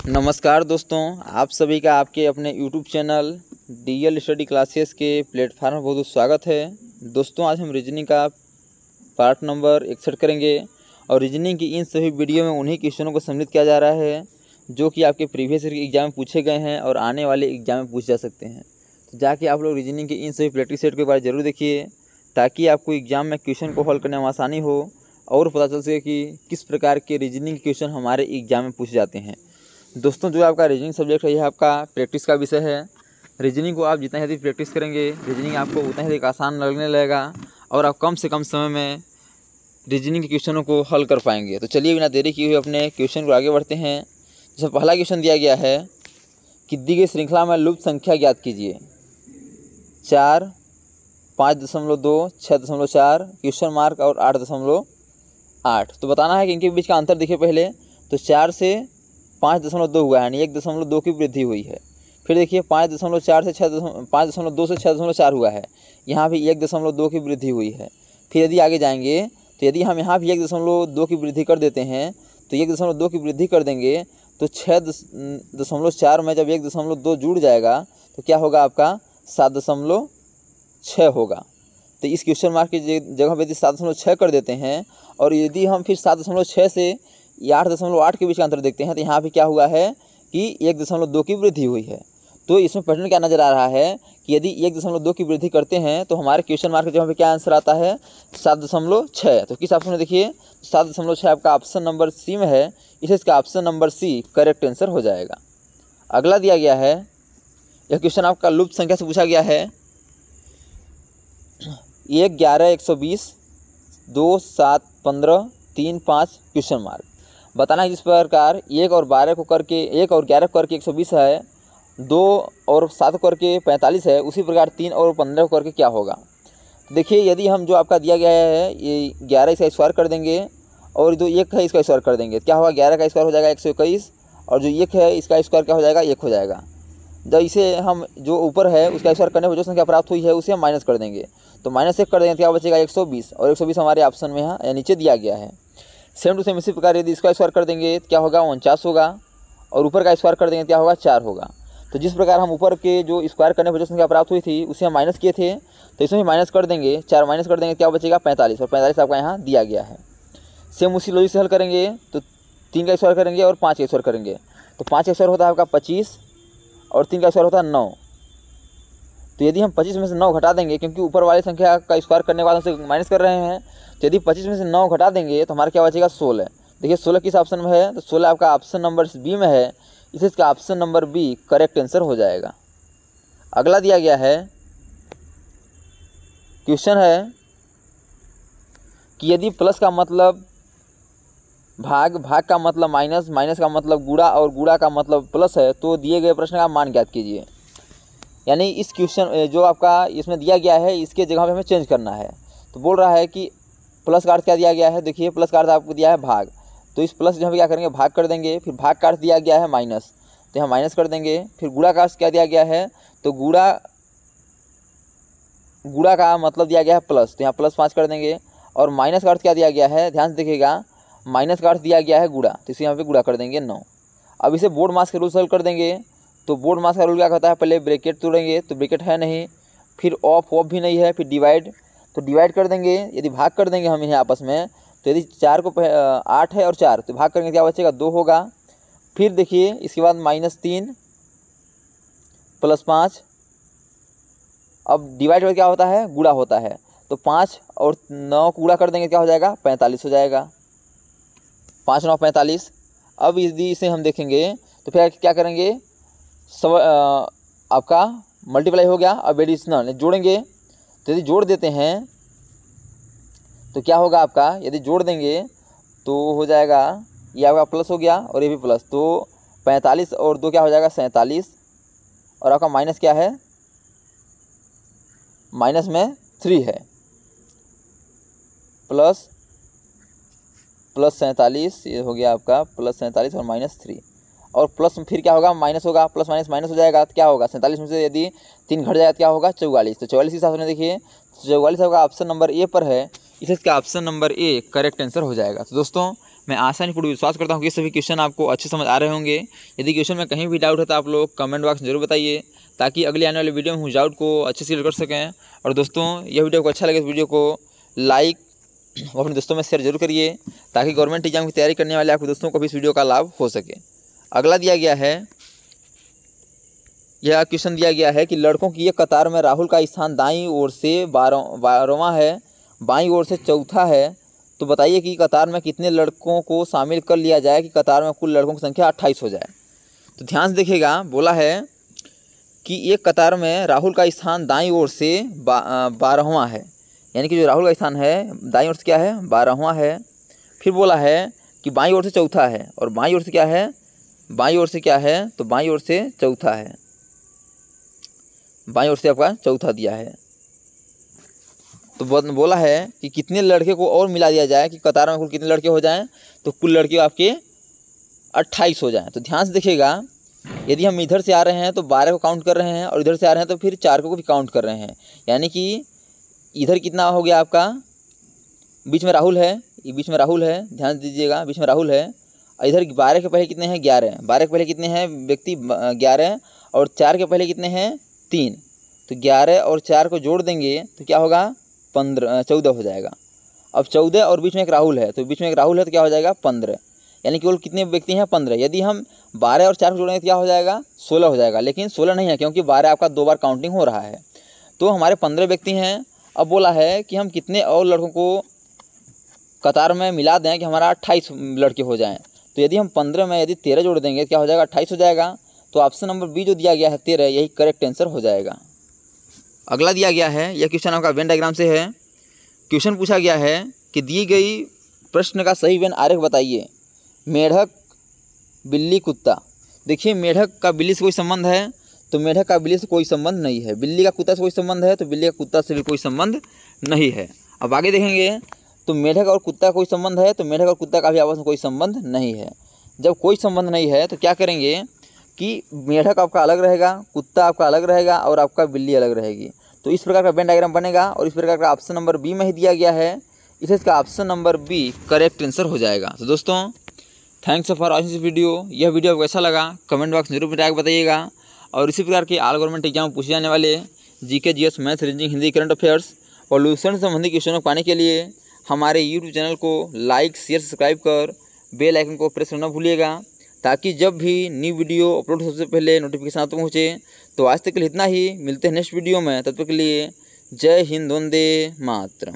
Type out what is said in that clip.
नमस्कार दोस्तों, आप सभी का आपके अपने YouTube channel DL study classes के प्लेटफार्म में बहुत स्वागत है। दोस्तों, आज हम रीजनिंग का पार्ट नंबर 61 करेंगे और रीजनिंग की इन सभी वीडियो में उन्हीं क्वेश्चनों को सम्मिलित किया जा रहा है जो कि आपके प्रीवियस ईयर के एग्जाम में पूछे गए हैं और आने वाले एग्जाम में पूछे जा सकते हैं। तो जाके आप लोग रीजनिंग के इन सभी प्रैक्टिस सेट के बारे जरूर देखिए ताकि आपको एग्जाम में क्वेश्चन को हल करने में आसानी हो और पता चल सके कि किस प्रकार के रीजनिंग क्वेश्चन हमारे एग्जाम में पूछे जाते हैं। दोस्तों, जो आपका रीजनिंग सब्जेक्ट है यह आपका प्रैक्टिस का विषय है। रीजनिंग को आप जितना अधिक प्रैक्टिस करेंगे रीजनिंग आपको उतना ही अधिक आसान लगने लगेगा और आप कम से कम समय में रीजनिंग के क्वेश्चनों को हल कर पाएंगे। तो चलिए बिना देरी किए हुए अपने क्वेश्चन को आगे बढ़ते हैं। जैसे पहला क्वेश्चन दिया गया है कि दी गई श्रृंखला में लुप्त संख्या ज्ञात कीजिए। 4, 5.2, 6.4, क्वेश्चन मार्क और 8.8। तो बताना है कि इनके बीच का अंतर देखिए पहले। तो 4 से 5.2 हुआ है, यानी 1.2 की वृद्धि हुई है। फिर देखिए 5.4 से 5.2 से 6.4 हुआ है, यहाँ भी 1.2 की वृद्धि हुई है। फिर यदि आगे जाएंगे तो यदि हम यहाँ भी 1.2 की वृद्धि कर देते हैं तो 1.2 की वृद्धि कर देंगे तो 6.4 में जब 1.2 जुड़ जाएगा तो क्या होगा आपका 7.6 होगा। तो इस क्वेश्चन मार्क की जगह पर यदि 7.6 कर देते हैं और यदि हम फिर 7.6 से 8.8 के बीच का अंतर देखते हैं तो यहाँ पे क्या हुआ है कि 1.2 की वृद्धि हुई है। तो इसमें पैटर्न क्या नज़र आ रहा है कि यदि 1.2 की वृद्धि करते हैं तो हमारे क्वेश्चन मार्क जहाँ पे क्या आंसर आता है 7.6। तो किस ऑप्शन में देखिए 7.6 आपका ऑप्शन नंबर सी में है, इसे इसका option number C correct answer हो जाएगा। अगला दिया गया है, यह क्वेश्चन आपका लुप्त संख्या से पूछा गया है। 1, 11, 120, 2, 7, 15, 3, 5 क्वेश्चन मार्क। बताना है जिस प्रकार 1 और 11 को करके 120 है, 2 और 7 को करके 45 है, उसी प्रकार 3 और 15 को करके क्या होगा। देखिए यदि हम जो आपका दिया गया है ये 11 इसका स्क्वायर कर देंगे और जो 1 है इसका स्क्वायर कर देंगे, क्या होगा 11 का स्क्वायर हो जाएगा 121 और जो 1 है इसका स्क्वायर क्या हो जाएगा 1 हो जाएगा। जब इसे हम जो ऊपर है उसका स्क्वायर करने पर जो संख्या प्राप्त हुई है उसे हम माइनस कर देंगे, तो -1 कर देंगे क्या बचेगा 120 और 120 हमारे ऑप्शन में यहाँ नीचे दिया गया है। सेम टू सेम इसी प्रकार यदि इसका स्क्वायर कर देंगे तो क्या होगा 49 होगा और ऊपर का स्क्वायर कर देंगे क्या होगा 4 होगा। तो जिस प्रकार हम ऊपर के जो स्क्वायर करने पर जो संख्या प्राप्त हुई थी उसे हम माइनस किए थे तो इसमें भी माइनस कर देंगे, 4 माइनस कर देंगे क्या बचेगा 45 और 45 आपका यहाँ दिया गया है। सेम उसी लॉजिक से हल करेंगे तो 3 का स्क्वायर करेंगे और 5 का स्क्वायर करेंगे, तो 5 का स्क्वायर होता है आपका 25 और 3 का स्क्वायर होता है 9। तो यदि हम 25 में से 9 घटा देंगे, क्योंकि ऊपर वाली संख्या का स्क्वायर करने के बाद हमसे माइनस कर रहे हैं, तो यदि 25 में से 9 घटा देंगे तो हमारा क्या बचेगा 16। देखिए 16 किस ऑप्शन में है, तो 16 आपका ऑप्शन नंबर बी में है, इसे इसका option number B correct answer हो जाएगा। अगला दिया गया है, क्वेश्चन है कि यदि प्लस का मतलब भाग का मतलब माइनस, माइनस का मतलब गुणा और गुणा का मतलब प्लस है तो दिए गए प्रश्न का मान ज्ञात कीजिए। यानी इस क्वेश्चन जो आपका इसमें दिया गया है इसके जगह पे हमें चेंज करना है। तो बोल रहा है कि प्लस का अर्थ क्या दिया गया है, देखिए प्लस का अर्थ आपको दिया है भाग, तो इस प्लस जहाँ पे क्या करेंगे भाग कर देंगे, फिर भाग का अर्थ दिया गया है माइनस तो यहाँ माइनस कर देंगे। फिर गुणा का अर्थ क्या दिया गया है, तो गुणा का मतलब दिया गया है प्लस, तो यहाँ +5 कर देंगे। और माइनस का अर्थ क्या दिया गया है, ध्यान से देखिएगा, माइनस का अर्थ दिया गया है गुणा, तो इसे यहाँ पे गुणा कर देंगे 9। अब इसे बोर्ड मास के रूल से हल कर देंगे। तो बोर्ड मास का रूल क्या कहता है, पहले ब्रैकेट तोड़ेंगे तो ब्रैकेट है नहीं, फिर ऑफ भी नहीं है, फिर डिवाइड, तो डिवाइड कर देंगे। यदि भाग कर देंगे हम इन्हें आपस में तो यदि 4 को 8 है और 4 तो भाग करेंगे क्या बचेगा 2 होगा। फिर देखिए इसके बाद -3 +5, अब डिवाइड में क्या होता है गुणा होता है, तो 5 और 9 को गुणा कर देंगे क्या हो जाएगा 45 हो जाएगा, 5 9 45। अब यदि इसे हम देखेंगे तो फिर क्या करेंगे, सब आपका मल्टीप्लाई हो गया। अब एडिशनल जोड़ेंगे, तो यदि जोड़ देते हैं तो क्या होगा आपका, यदि जोड़ देंगे तो हो जाएगा ये आपका प्लस हो गया और ये भी प्लस, तो 45 और 2 क्या हो जाएगा 47 और आपका माइनस क्या है, माइनस में 3 है, प्लस 47 ये हो गया आपका +47 और -3 और प्लस फिर क्या होगा माइनस होगा, प्लस माइनस माइनस हो जाएगा तो क्या होगा 47 में से यदि 3 घट जाएगा तो क्या होगा 44। तो 44 के हिसाब से देखिए 44 आपका ऑप्शन नंबर ए पर है, इसे इसका option number A correct answer हो जाएगा। तो दोस्तों मैं आशा नहीं पूरी विश्वास करता हूँ कि सभी क्वेश्चन आपको अच्छे समझ आ रहे होंगे। यदि क्वेश्चन में कहीं भी डाउट है तो आप लोग कमेंट बॉक्स में जरूर बताइए, ताकि अगले आने वाले वीडियो में उस डाउट को अच्छे से क्लियर कर सकें। और दोस्तों, यह वीडियो को अच्छा लगे तो वीडियो को लाइक और अपने दोस्तों में शेयर जरूर करिए, ताकि गवर्नमेंट एग्जाम की तैयारी करने वाले आपके दोस्तों को भी इस वीडियो का लाभ हो सके। अगला दिया गया है, यह क्वेश्चन दिया गया है कि लड़कों की एक कतार में राहुल का स्थान दाईं ओर से 12वां है, बाईं ओर से चौथा है। तो बताइए कि कतार में कितने लड़कों को शामिल कर लिया जाए कि कतार में कुल लड़कों की संख्या 28 हो जाए। तो ध्यान से देखिएगा, बोला है कि एक कतार में राहुल का स्थान दाईं ओर से 12वां है, यानी कि जो राहुल का स्थान है दाईं ओर से क्या है, 12वां है। फिर बोला है कि बाईं ओर से चौथा है, और बाईं ओर से क्या है, बाईं ओर से क्या है, तो बाईं ओर से चौथा है, बाईं ओर से आपका चौथा दिया है। तो बोला है कि कितने लड़के को और मिला दिया जाए कि कतार में कुल कितने लड़के हो जाएं, तो कुल लड़के आपके 28 हो जाएं। तो ध्यान से देखिएगा, यदि हम इधर से आ रहे हैं तो 12 को काउंट कर रहे हैं, और इधर से आ रहे हैं तो फिर 4 को भी काउंट कर रहे हैं, यानी कि इधर कितना हो गया आपका, बीच में राहुल है, ये बीच में राहुल है, ध्यान दीजिएगा, बीच में राहुल है। इधर 12 के पहले कितने हैं, 11, 12 के पहले कितने हैं व्यक्ति, 11, और 4 के पहले कितने हैं, 3। तो 11 और 4 को जोड़ देंगे तो क्या होगा, 14 हो जाएगा। अब 14 और बीच में एक राहुल है, तो बीच में एक राहुल है तो क्या हो जाएगा, 15, यानी केवल कितने व्यक्ति हैं, 15। यदि हम 12 और 4 को जोड़ेंगे तो क्या हो जाएगा, 16 हो जाएगा, लेकिन 16 नहीं है, क्योंकि 12 आपका 2 बार काउंटिंग हो रहा है। तो हमारे 15 व्यक्ति हैं। अब बोला है कि हम कितने और लड़कों को कतार में मिला दें कि हमारा 28 लड़के हो जाएँ। तो यदि हम 15 में यदि 13 जोड़ देंगे तो क्या हो जाएगा, 28 हो जाएगा। तो ऑप्शन नंबर बी जो दिया गया है 13, यही करेक्ट आंसर हो जाएगा। अगला दिया गया है, यह क्वेश्चन आपका वेन डायग्राम से है। क्वेश्चन पूछा गया है कि दी गई प्रश्न का सही वेन आरेख बताइए। मेढक, बिल्ली, कुत्ता। देखिए, मेढक का बिल्ली से कोई संबंध है तो मेढक का बिल्ली से कोई संबंध नहीं है। बिल्ली का कुत्ता से कोई संबंध है तो बिल्ली का कुत्ता से भी कोई संबंध नहीं है। अब आगे देखेंगे तो मेढक और कुत्ता कोई संबंध है तो मेढक और कुत्ता का भी आपस में कोई संबंध नहीं है। जब कोई संबंध नहीं है तो क्या करेंगे कि मेढक आपका अलग रहेगा, कुत्ता आपका अलग रहेगा, और आपका बिल्ली अलग रहेगी। तो इस प्रकार का वेन डायग्राम बनेगा, और इस प्रकार का ऑप्शन नंबर बी में ही दिया गया है, इसलिए इसका option number B correct answer हो जाएगा। तो दोस्तों, thanks for watching this video. यह वीडियो आपको कैसा लगा कमेंट बॉक्स में जरूर बताइएगा। और इसी प्रकार के ऑल गवर्नमेंट एग्जाम में पूछे जाने वाले GK, GS, math, reasoning, Hindi, current affairs और सॉल्यूशन संबंधी क्वेश्चनों को पाने के लिए हमारे यूट्यूब चैनल को लाइक, शेयर, सब्सक्राइब कर बेल आइकन को प्रेस करना भूलिएगा, ताकि जब भी न्यू वीडियो अपलोड सबसे पहले नोटिफिकेशन आप तक पहुँचे। तो आज तक के लिए इतना ही, मिलते हैं नेक्स्ट वीडियो में, तब तक के लिए जय हिंद, वंदे मातरम।